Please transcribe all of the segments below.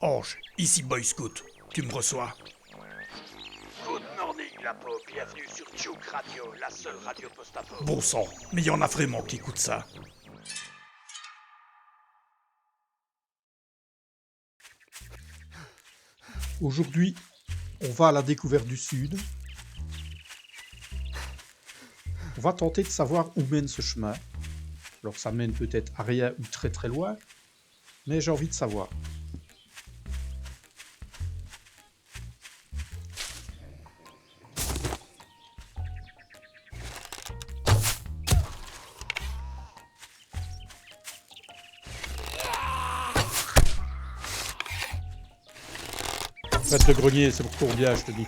Ange, ici Boy Scout. Tu me reçois? Good morning, Lapo. Bienvenue sur Duke Radio, la seule radio post-apo. Bon sang, mais y en a vraiment qui écoutent ça. Aujourd'hui, on va à la découverte du Sud. On va tenter de savoir où mène ce chemin. Alors ça mène peut-être à rien ou très très loin, mais j'ai envie de savoir. Faites de grenier, c'est pour ton bien, je te dis.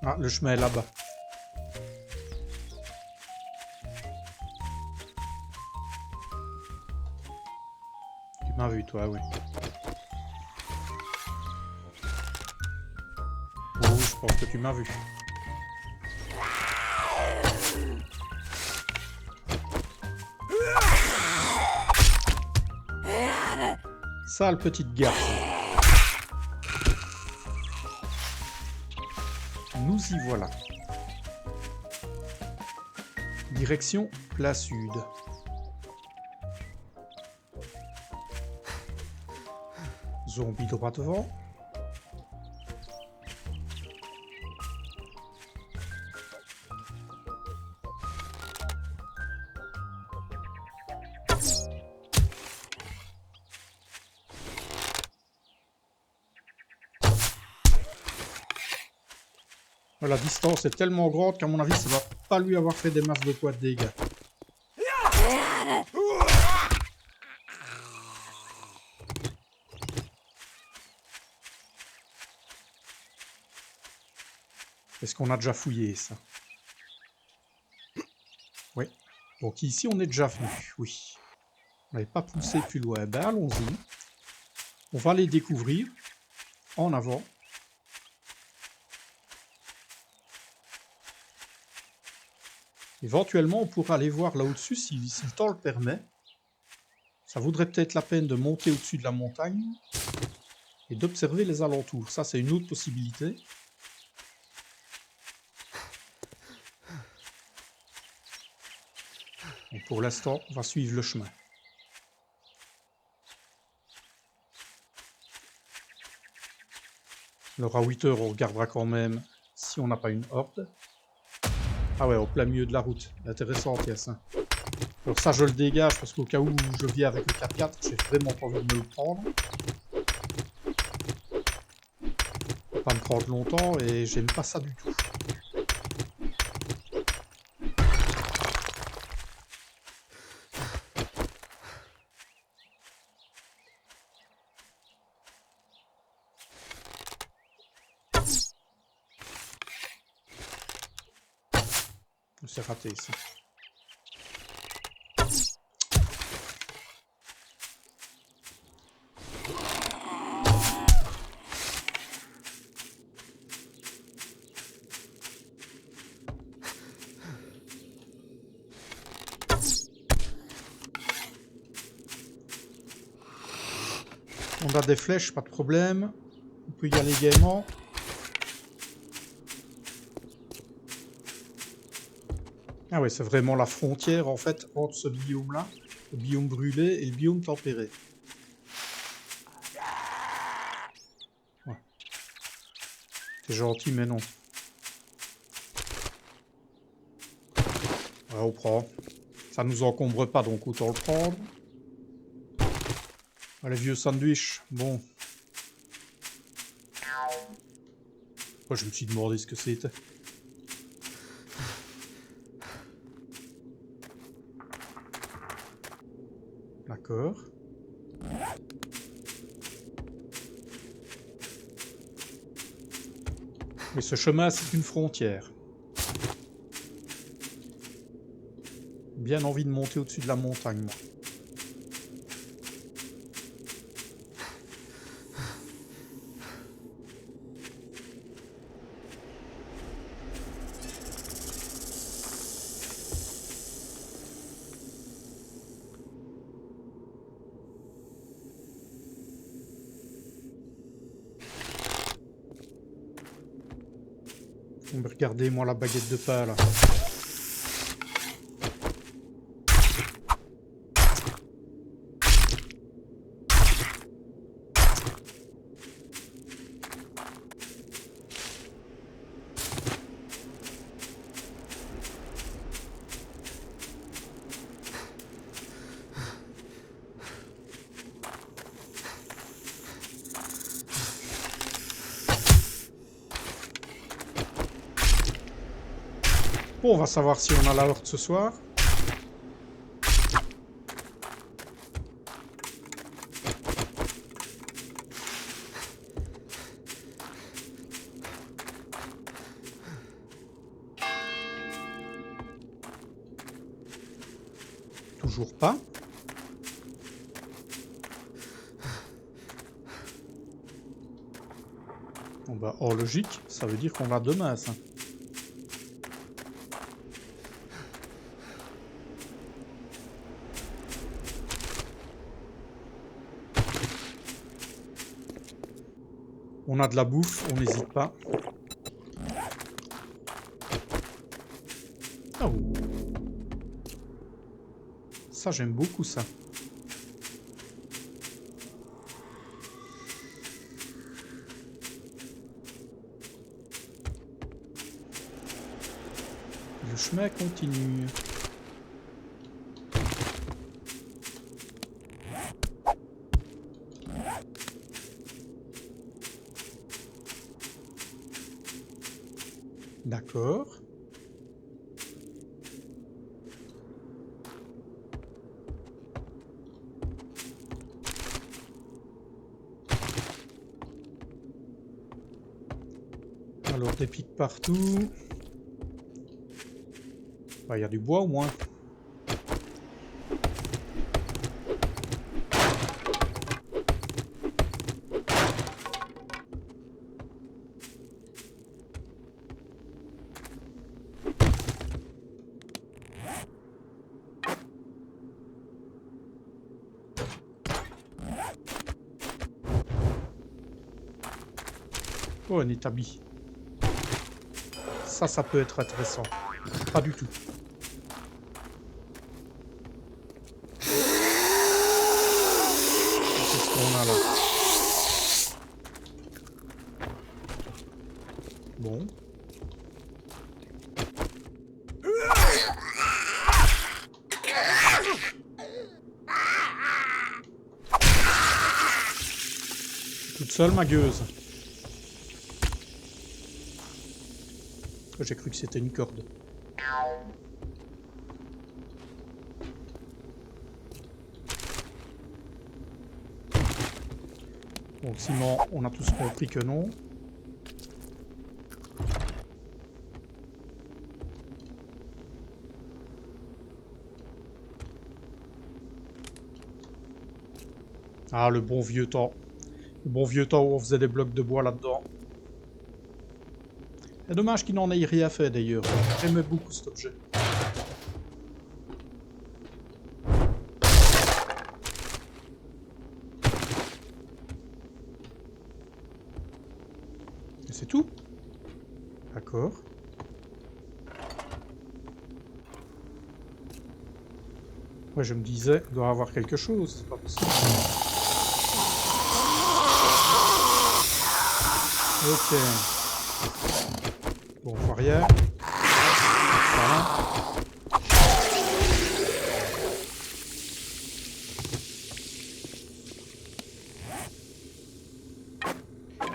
Ah, le chemin est là-bas. Tu m'as vu, toi, oui. Oh, je pense que tu m'as vu. Sale petite garce. Nous y voilà. Direction Plat Sud. Zombie droit devant. La distance est tellement grande qu'à mon avis, ça va pas lui avoir fait des masses de poids de dégâts. Est-ce qu'on a déjà fouillé ça? Oui. Donc ici, on est déjà venu. Oui. On n'avait pas poussé plus loin. Ben allons-y. On va les découvrir. En avant. Éventuellement, on pourra aller voir là au-dessus si le temps le permet. Ça vaudrait peut-être la peine de monter au-dessus de la montagne et d'observer les alentours. Ça, c'est une autre possibilité. Et pour l'instant, on va suivre le chemin. Alors à 8 heures, on regardera quand même si on n'a pas une horde. Ah ouais, au plein milieu de la route. Intéressant, yes. Alors ça, je le dégage parce qu'au cas où je viens avec le 4x4, j'ai vraiment pas envie de me le prendre. Ça va pas me prendre longtemps et j'aime pas ça du tout. C'est raté ici. On a des flèches, pas de problème. On peut y aller gaiement. Ah ouais, c'est vraiment la frontière en fait entre ce biome-là, le biome brûlé et le biome tempéré. Ouais. C'est gentil, mais non. Ouais, on prend. Ça nous encombre pas, donc autant le prendre. Ah, les vieux sandwichs, bon. Oh, je me suis demandé ce que c'était. D'accord. Mais ce chemin, c'est une frontière. Bien envie de monter au-dessus de la montagne, moi. Mais regardez-moi la baguette de pain là. Bon, on va savoir si on a la horde ce soir. Toujours pas. Bon bah, hors logique, ça veut dire qu'on l'a demain, ça. On a de la bouffe, on n'hésite pas. Oh. Ça, j'aime beaucoup ça. Le chemin continue. D'accord. Alors des pics partout. Bah, il y a du bois au moins. Oh, un établi. Ça peut être intéressant. Pas du tout. Qu'est-ce qu'on a là? Bon. Toute seule, ma gueuse. J'ai cru que c'était une corde. Bon, sinon, on a tous compris que non. Ah, le bon vieux temps. Le bon vieux temps où on faisait des blocs de bois là-dedans. C'est dommage qu'il n'en ait rien fait d'ailleurs. J'aimais beaucoup cet objet. Et c'est tout? D'accord. Ouais, je me disais, il doit y avoir quelque chose. C'est pas possible. Ok. Bon, on voit rien. Voilà.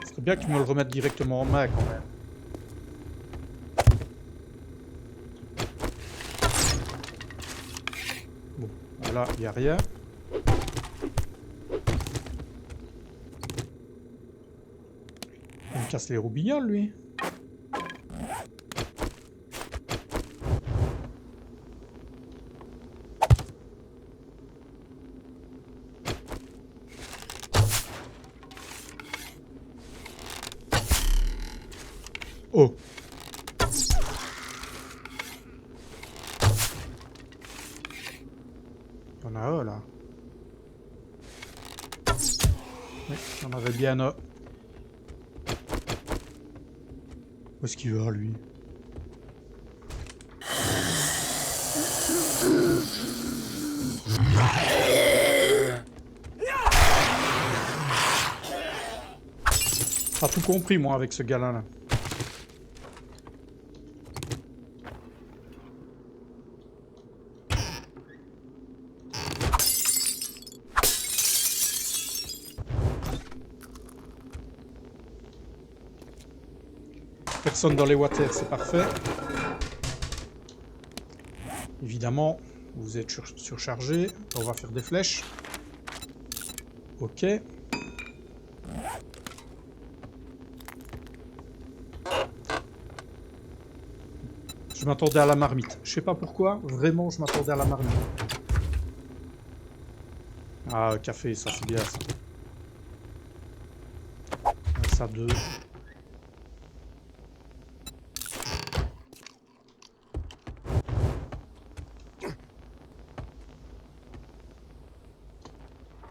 Ce serait bien qu'ils me le remettent directement en main quand même. Bon, voilà, il n'y a rien. Il me casse les roubignoles, lui. Oh. Il y en a un là. Oui, il y en avait bien un. Où est-ce qu'il va lui? Pas tout compris, moi, avec ce gars-là. Là. Personne dans les water, c'est parfait. Évidemment, vous êtes surchargé. On va faire des flèches. Ok. Je m'attendais à la marmite. Je sais pas pourquoi, vraiment, je m'attendais à la marmite. Ah, café, ça c'est bien ça. Ça 2.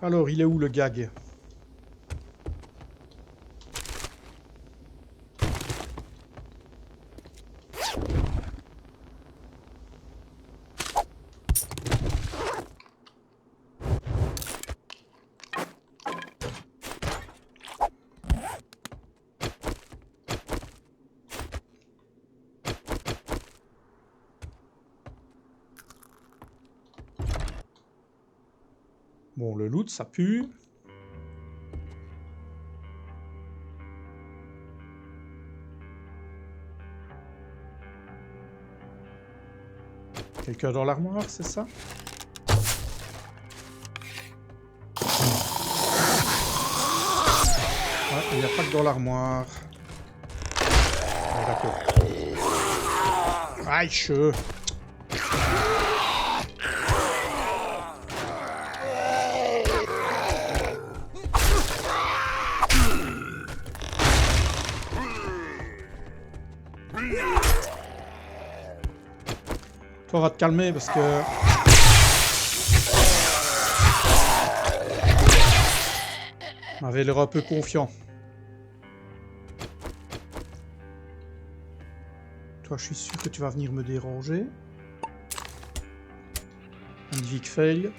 Alors, il est où le gag? Bon, le loot, ça pue. Quelqu'un dans l'armoire, c'est ça? Ah, il n'y a pas que dans l'armoire. Ah, d'accord. Aïe, che. Toi, va te calmer parce que... On avait l'air un peu confiant. Toi, je suis sûr que tu vas venir me déranger. Un Vic fail.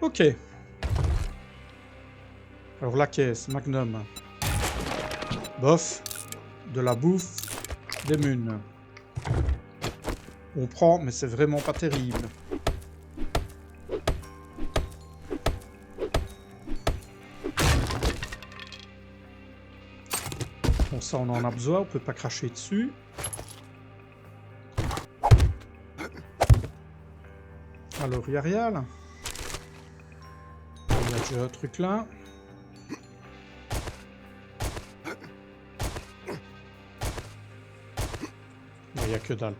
Ok. Alors la caisse, Magnum. Bof. De la bouffe. Des munes. On prend, mais c'est vraiment pas terrible. Bon, ça on en a besoin, on peut pas cracher dessus. Alors, il y a rien là. Il y a déjà un truc là. Il n'y a que dalle.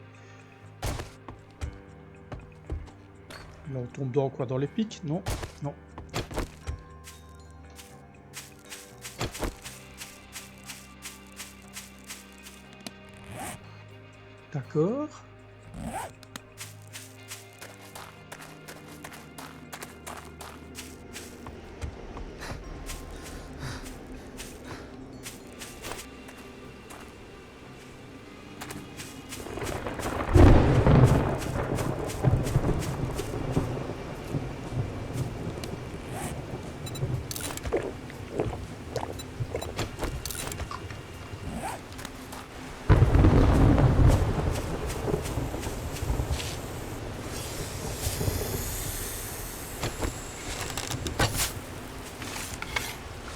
Là, on tombe dans quoi? Dans les pics? Non. Non. D'accord.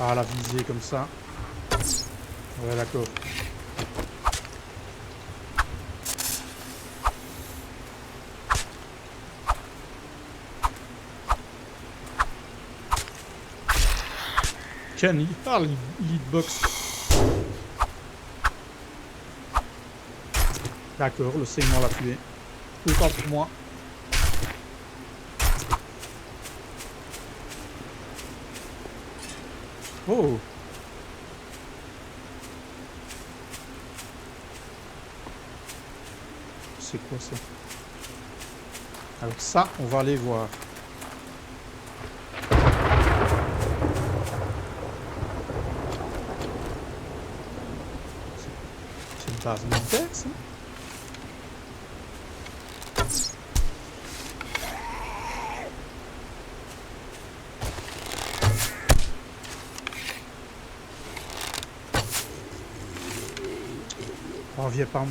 Ah, la visée comme ça. Ouais, d'accord. Ken, il parle, il hitbox. D'accord, le saignement l'a tué. Autant pour moi. Oh! C'est quoi ça? Alors ça, on va aller voir. base militaire, ça. On revient par nous.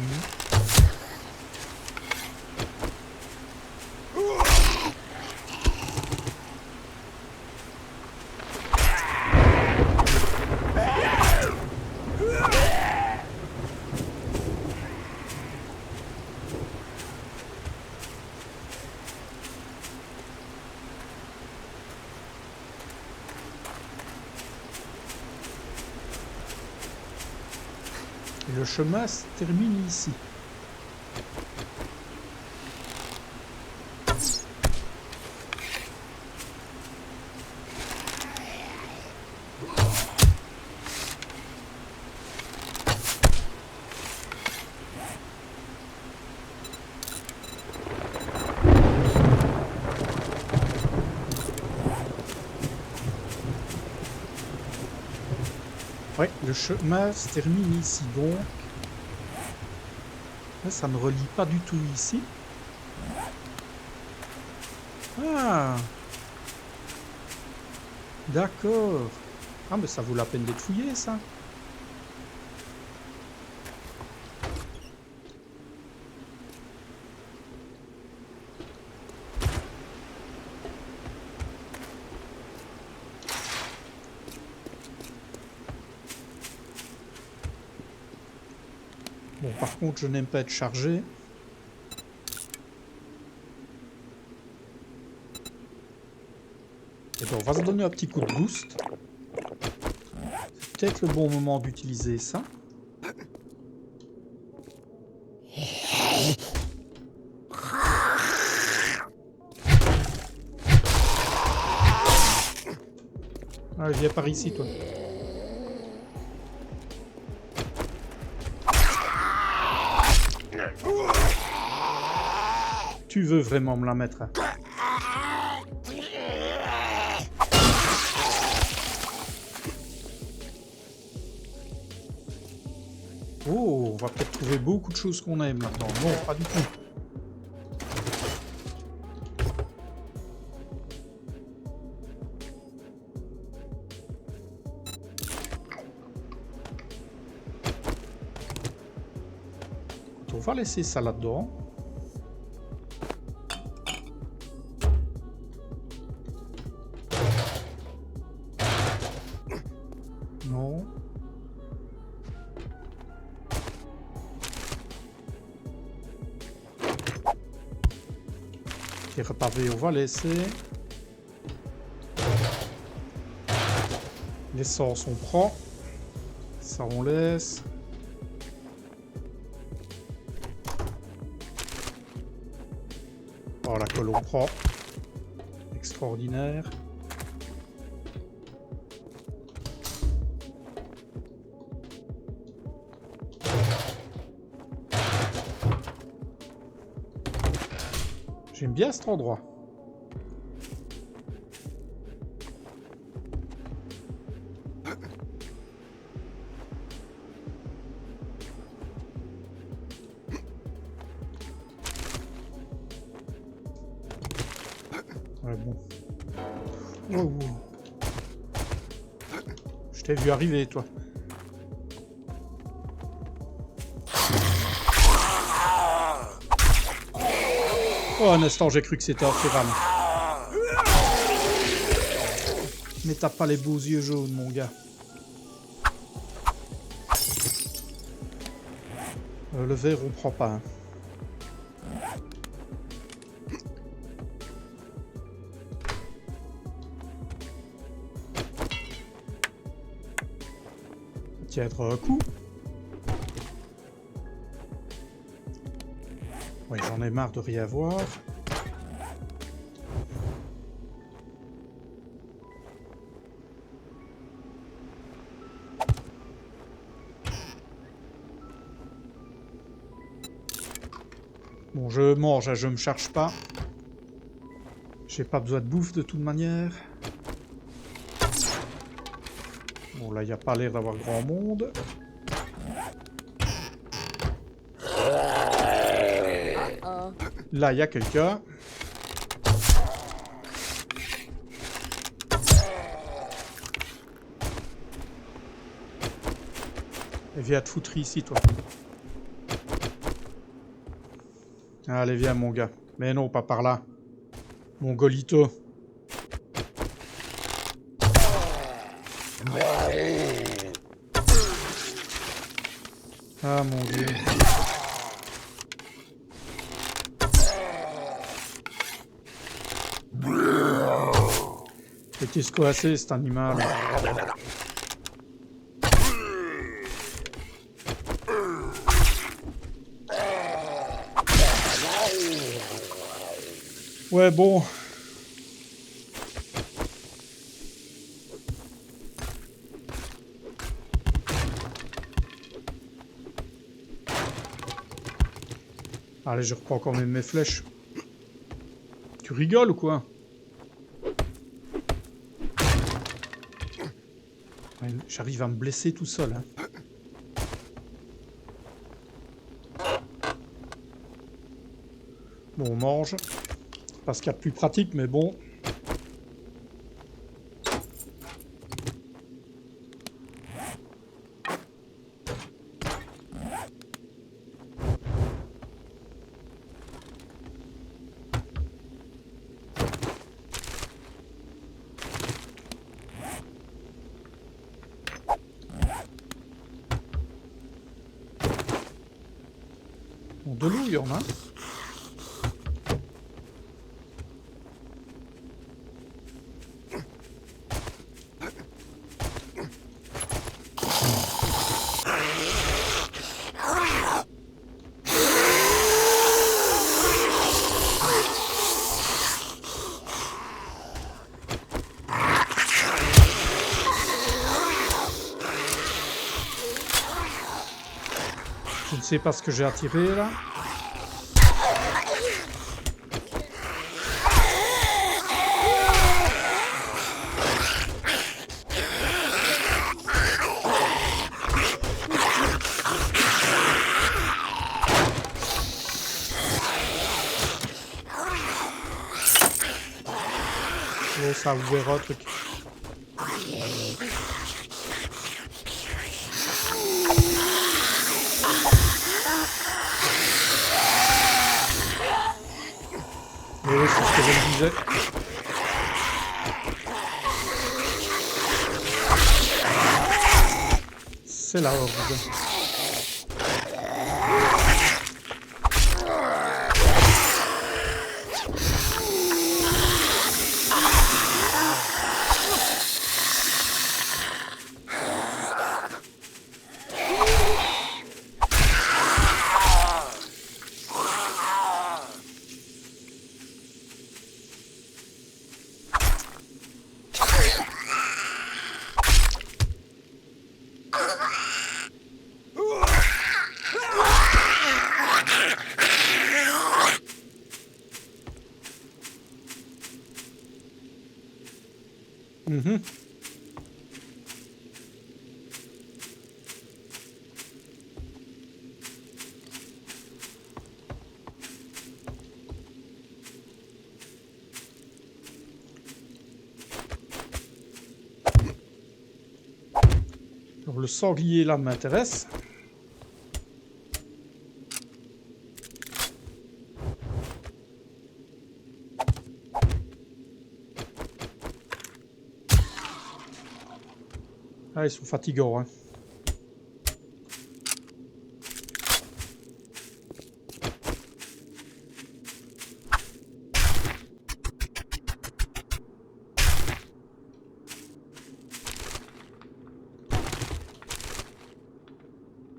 Et le chemin se termine ici. Ouais, le chemin se termine ici, donc là, ça ne relie pas du tout ici. Ah, d'accord. Ah, mais ça vaut la peine d'être fouillé, ça. Bon, par contre, je n'aime pas être chargé. Et ben, on va se donner un petit coup de boost. C'est peut-être le bon moment d'utiliser ça. Allez, viens par ici, toi. Tu veux vraiment me la mettre? Oh, on va peut-être trouver beaucoup de choses qu'on aime maintenant. Non, pas du tout. On va laisser ça là-dedans. Non. Pierre pavé, on va laisser. L'essence, on prend. Ça, on laisse. Oh, la colle, on prend. Extraordinaire. J'aime bien cet endroit. Ouais, bon. Oh, oh. Je t'ai vu arriver, toi. Oh, un instant, j'ai cru que c'était un Firam. Mais t'as pas les beaux yeux jaunes, mon gars. Le verre, on prend pas. Hein. Tiens, être un coup. Oui, j'en ai marre de rien voir. Bon, je mange, hein, je me charge pas. J'ai pas besoin de bouffe de toute manière. Bon, là, il n'y a pas l'air d'avoir grand monde. Là, il y a quelqu'un. Et viens te foutre ici, toi. Allez, viens, mon gars. Mais non, pas par là. Mon golito. Ah, mon Dieu. Et qu'est-ce qu'on a fait, cet animal? Ouais, bon. Allez, je reprends quand même mes flèches. Tu rigoles ou quoi? Ouais, j'arrive à me blesser tout seul. Hein. Bon, on mange. Pas ce qu'il y a de plus pratique, mais bon. Bon, de l'eau, il y en a. Je ne sais pas ce que j'ai attiré là. Oh, ça a ouvert un truc. Et oui, c'est ce que je me disais. C'est la horde. Mhm. Alors le sanglier là m'intéresse. Ah, ils sont fatigants, hein.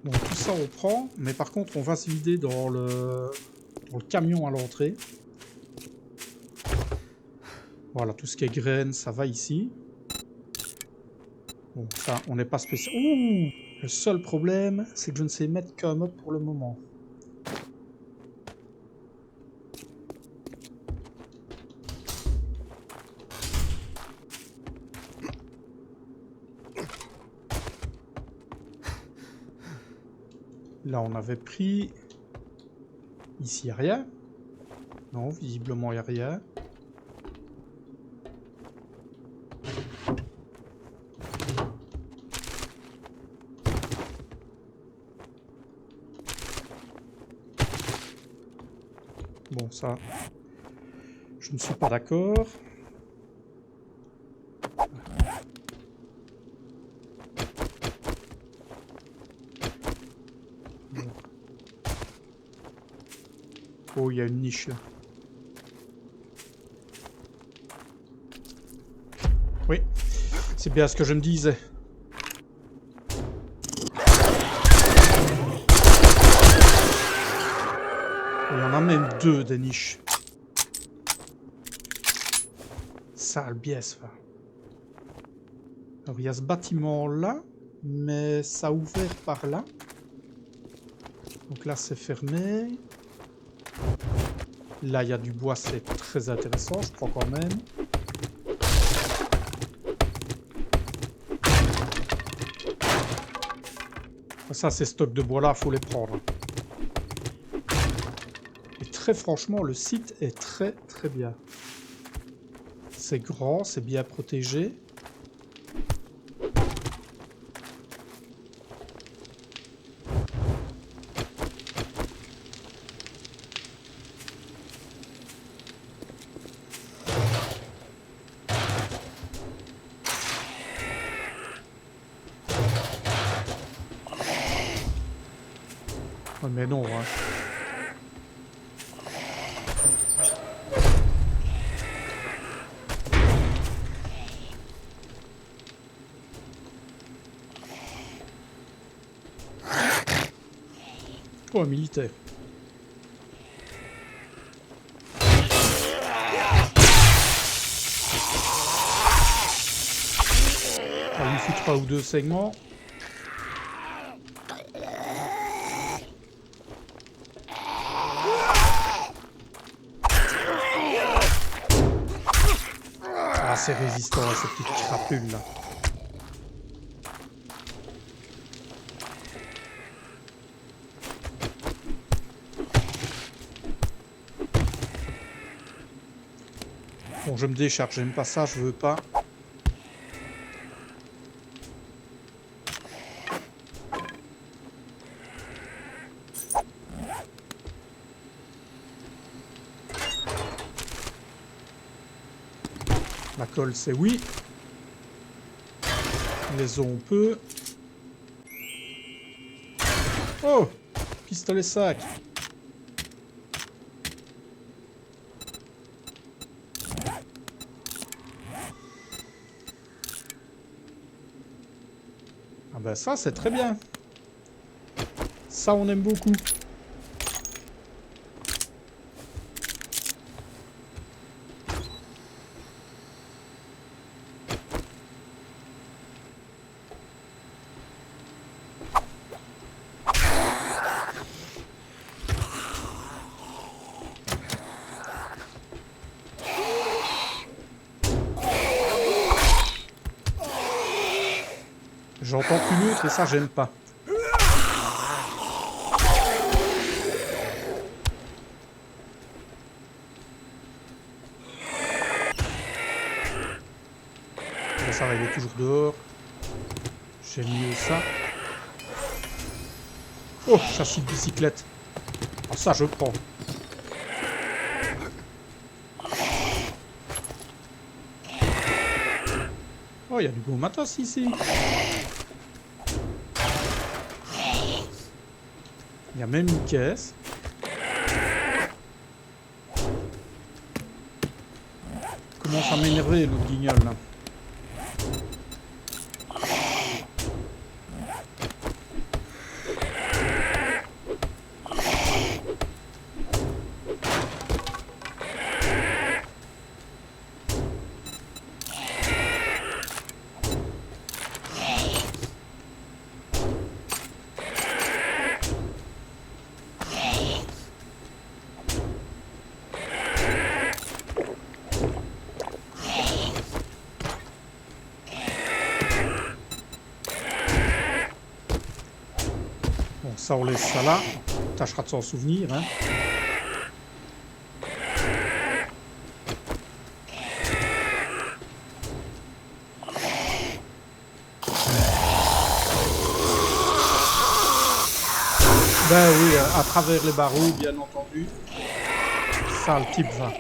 Bon, tout ça on prend, mais par contre on va se vider dans le camion à l'entrée. Voilà, tout ce qui est graines, ça va ici. Bon, ça, on n'est pas spécial. Ouh! Le seul problème, c'est que je ne sais mettre qu'un mob pour le moment. Là, on avait pris... Ici, rien. Non, visiblement, il n'y a rien. Bon, ça... Je ne suis pas d'accord. Bon. Oh, il y a une niche là. Oui, c'est bien ce que je me disais. Il y en a même deux des niches. Sale biais, va. Alors il y a ce bâtiment là, mais ça a ouvert par là. Donc là c'est fermé. Là il y a du bois, c'est très intéressant, je crois quand même. Ça ces stocks de bois là, faut les prendre. Et très franchement, le site est très bien. C'est grand, c'est bien protégé. Oh, mais non, hein. Oh, un militaire. On lui fout 3 ou 2 segments. Ah, c'est résistant à ces petites crapules là. Bon, je me décharge, j'aime pas ça, je veux pas. La colle, c'est oui. Les os, on peut. Oh! Pistolet sac. Ah ben ça, c'est très bien. Ça, on aime beaucoup. J'entends plus neutre et ça, j'aime pas. Là, ça va, il est toujours dehors. J'aime mieux ça. Oh, châssis de bicyclette. Ah, ça, je prends. Oh, il y a du beau matos ici. Il y a même une caisse. Commence à m'énerver, l'autre guignol, là. Bon, ça, on laisse ça là. On tâchera de s'en souvenir, hein. à travers les barreaux, bien entendu. Ça, le type va.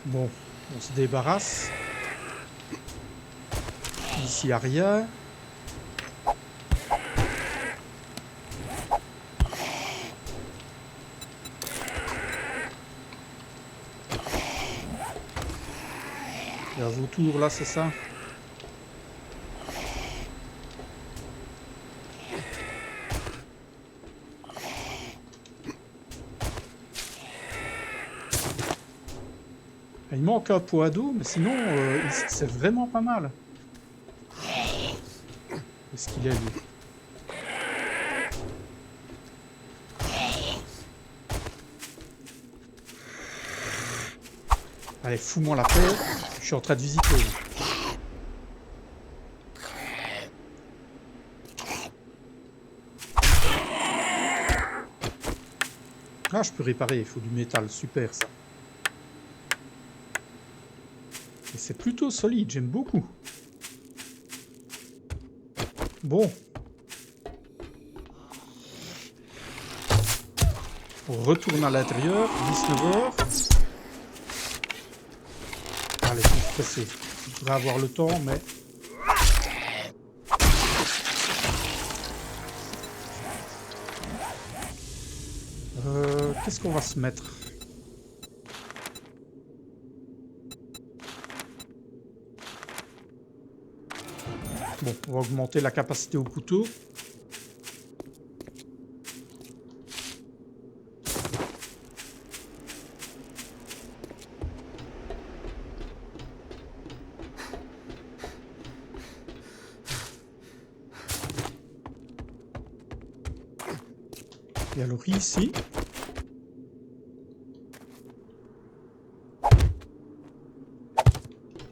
Bon, on se débarrasse. Ici, il n'y a rien. Il y a un vautour là, c'est ça? Il manque un pot à dos, mais sinon, ici, c'est vraiment pas mal. Qu'est-ce qu'il est, lui? Allez, fous-moi la paix. Je suis en train de visiter. Ah, je peux réparer, il faut du métal. Super, ça. Et c'est plutôt solide, j'aime beaucoup. Bon. On retourne à l'intérieur, 19h. Allez, je suis stressé. Je devrais avoir le temps, mais... Qu'est-ce qu'on va se mettre? Bon, on va augmenter la capacité au couteau. Et alors ici...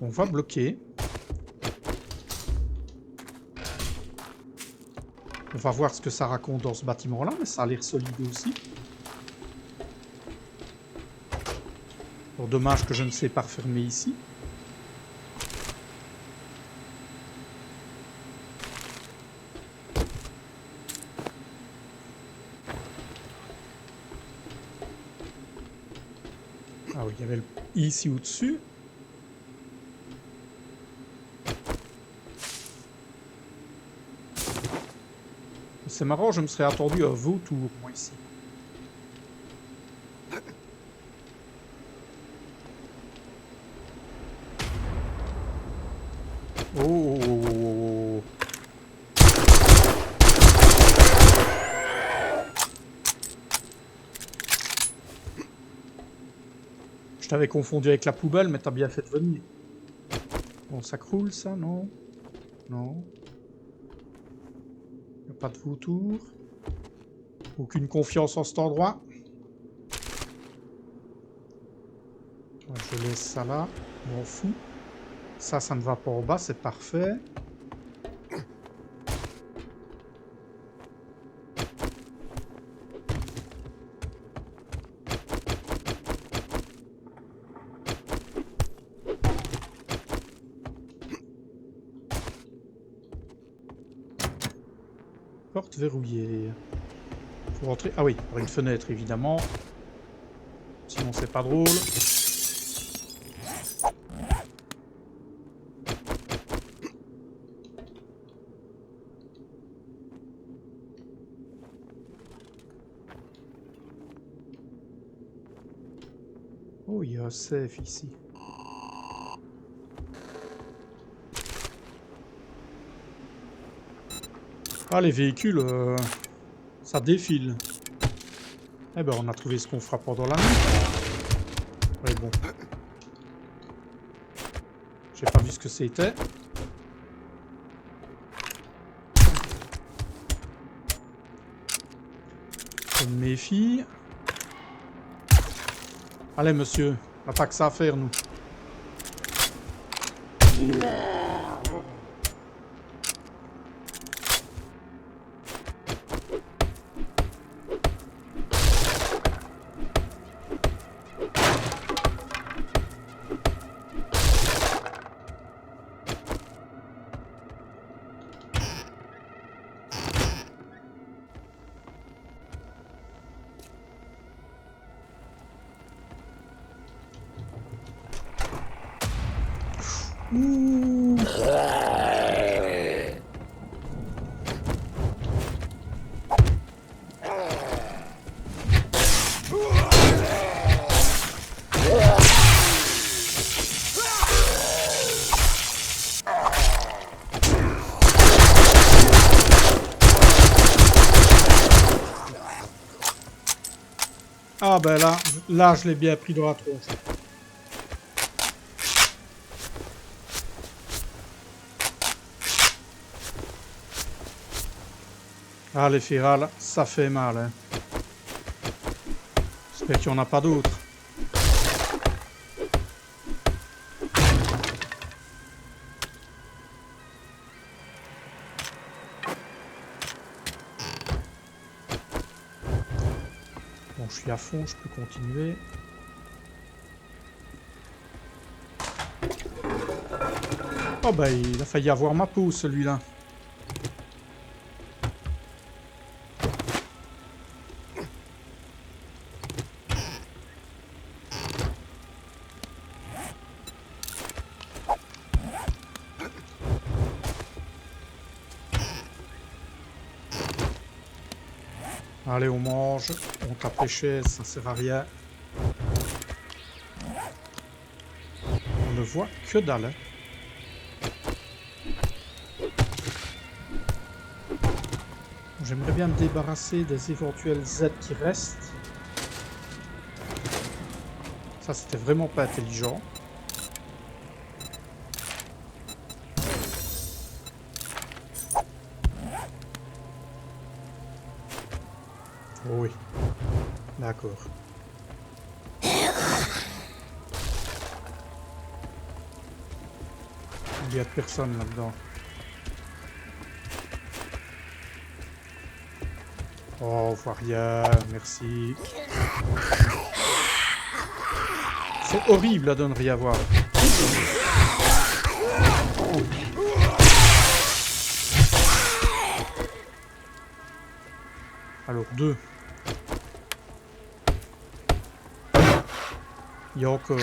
on va bloquer. On va voir ce que ça raconte dans ce bâtiment-là, mais ça a l'air solide aussi. Alors, dommage que je ne sais pas refermer ici. Ah oui, il y avait le ici au-dessus. C'est marrant, je me serais attendu à un vautour, moi, ici. Oh, oh, oh, oh, oh. Je t'avais confondu avec la poubelle, mais t'as bien fait de venir. Bon, ça croule, ça, non? Non. Il n'y a pas de vautour. Aucune confiance en cet endroit. Je laisse ça là. Je m'en fous. Ça ne va pas en bas, c'est parfait. Porte verrouillée. Faut rentrer. Ah oui, par une fenêtre évidemment. Sinon c'est pas drôle. Oh, il y a un safe ici. Ah, les véhicules, ça défile. Eh ben, on a trouvé ce qu'on fera pendant la nuit. Ouais, bon. J'ai pas vu ce que c'était. Je me méfie. Allez, monsieur. On n'a pas que ça à faire, nous. Ouh. Ah ben là je l'ai bien pris dans la tronche. Ah, les firales, ça fait mal, hein. J'espère qu'il n'y en a pas d'autres. Bon, je suis à fond, je peux continuer. Oh bah, il a failli avoir ma peau, celui-là. Allez, on mange. On tape les chaises, ça sert à rien. On ne voit que dalle, hein. J'aimerais bien me débarrasser des éventuels Z qui restent. Ça, c'était vraiment pas intelligent. Oh oui. D'accord. Il y a personne là-dedans. Oh, on voit rien, merci. C'est horrible de ne rien voir. Alors, 2. Il y a encore.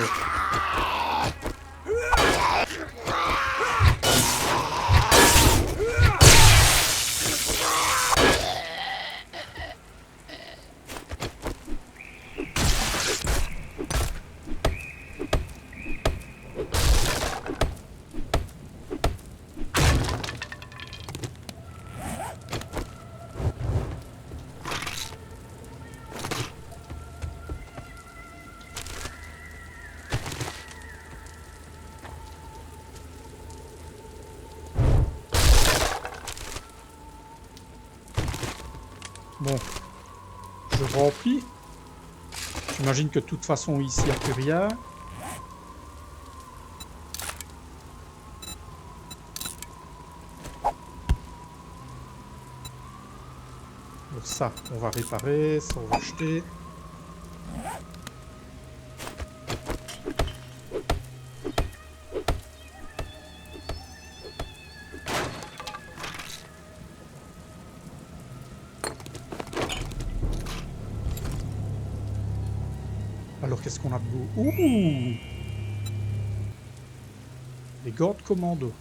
Bon, je remplis. J'imagine que de toute façon ici il n'y a plus rien. Donc ça, on va réparer, ça on va acheter. Alors qu'est-ce qu'on a de beau? Ouh! Les gants de commando.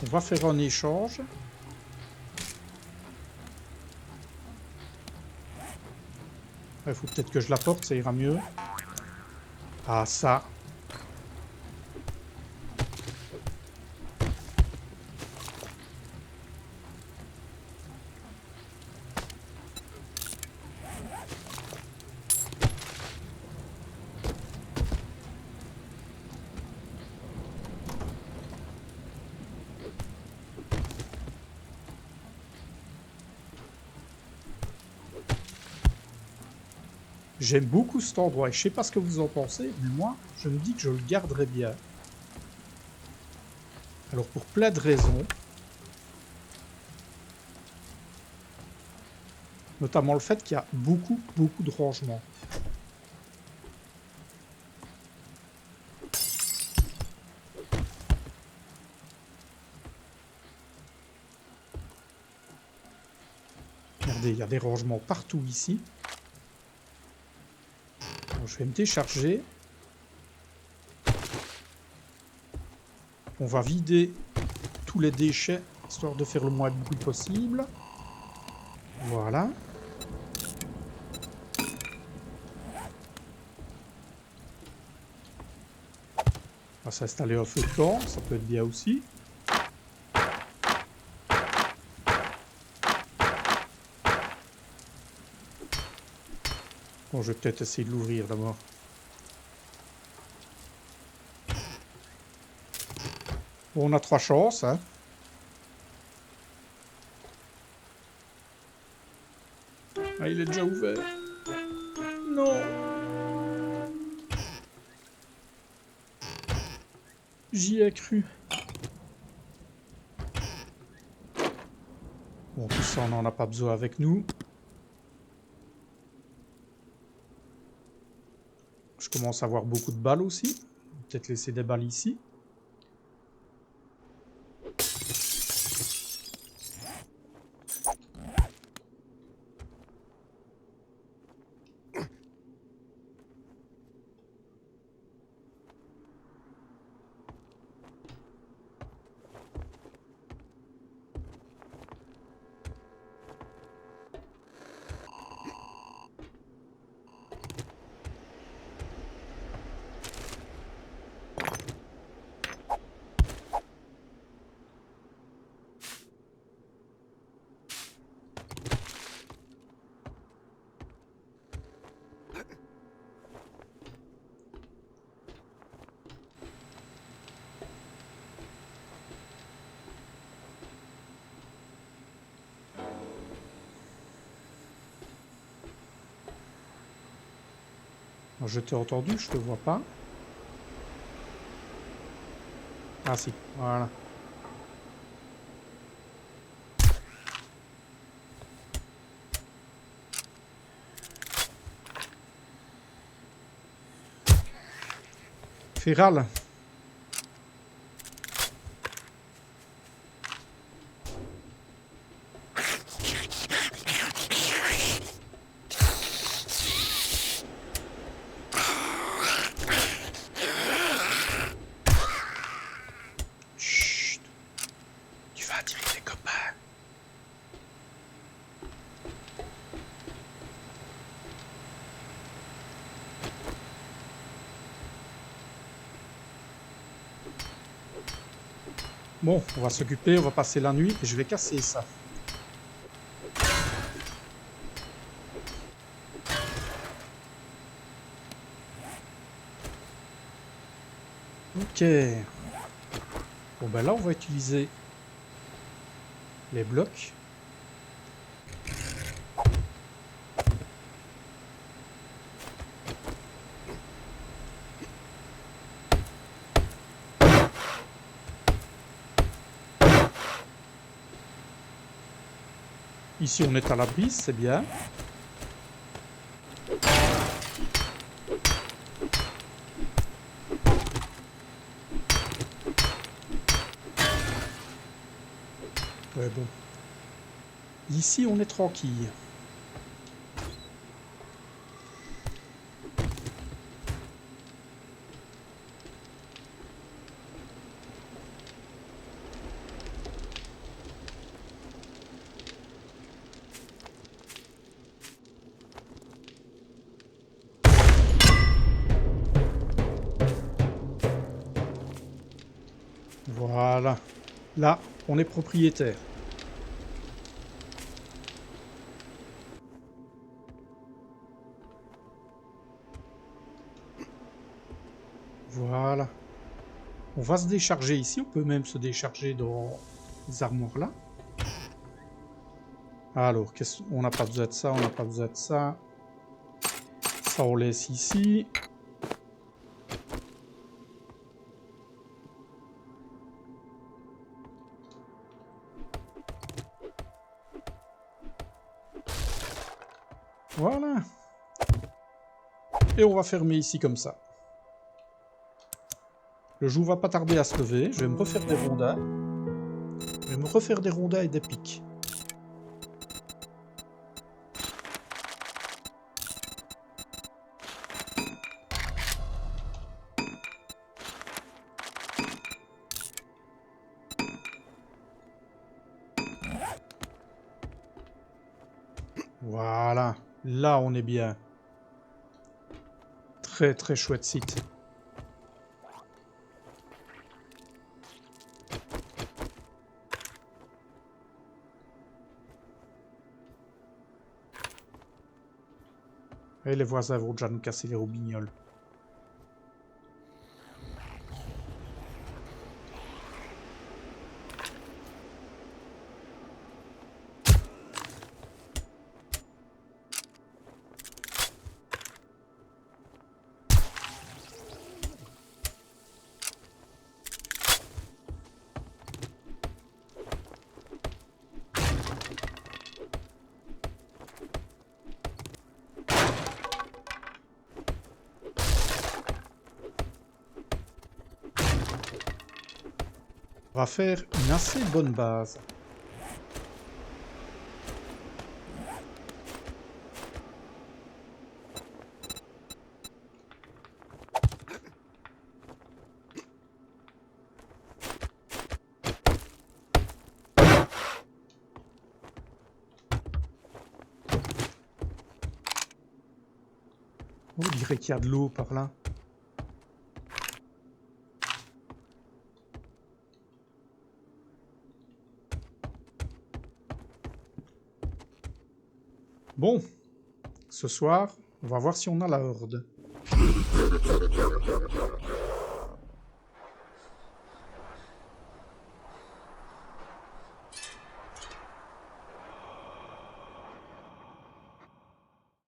On va faire un échange. Il faut peut-être que je la porte, ça ira mieux. Ah, ça. J'aime beaucoup cet endroit et je sais pas ce que vous en pensez, mais moi, je me dis que je le garderai bien. Alors pour plein de raisons. Notamment le fait qu'il y a beaucoup de rangements. Regardez, il y a des rangements partout ici. Alors, je vais me décharger. On va vider tous les déchets, histoire de faire le moins de bruit possible. Voilà. On va s'installer un feu de camp, ça peut être bien aussi. Bon, je vais peut-être essayer de l'ouvrir d'abord. Bon, on a 3 chances, hein. Ah, il est déjà ouvert. Non. J'y ai cru. Bon, tout ça, on n'en a pas besoin avec nous. Je commence à avoir beaucoup de balles aussi. Peut-être laisser des balles ici. Alors, je t'ai entendu, je te vois pas. Ah si, voilà. Féral. Chut. Tu vas attirer les copains. Bon, on va s'occuper, on va passer la nuit et je vais casser ça. Ok. Bon ben là on va utiliser les blocs. Ici on est à l'abri, c'est bien. Ouais bon. Ici on est tranquille. Voilà. Là, on est propriétaire. Voilà. On va se décharger ici. On peut même se décharger dans les armoires là. Alors, on n'a pas besoin de ça, on n'a pas besoin de ça. Ça, on laisse ici. Voilà. Et on va fermer ici comme ça. Le jour va pas tarder à se lever. Je vais me refaire des rondins. Je vais me refaire des rondins et des pics. Voilà. Là, on est bien. Très, très chouette site. Et les voisins vont déjà nous casser les roubignoles. On va faire une assez bonne base. On dirait qu'il y a de l'eau par là. Bon, ce soir, on va voir si on a la horde.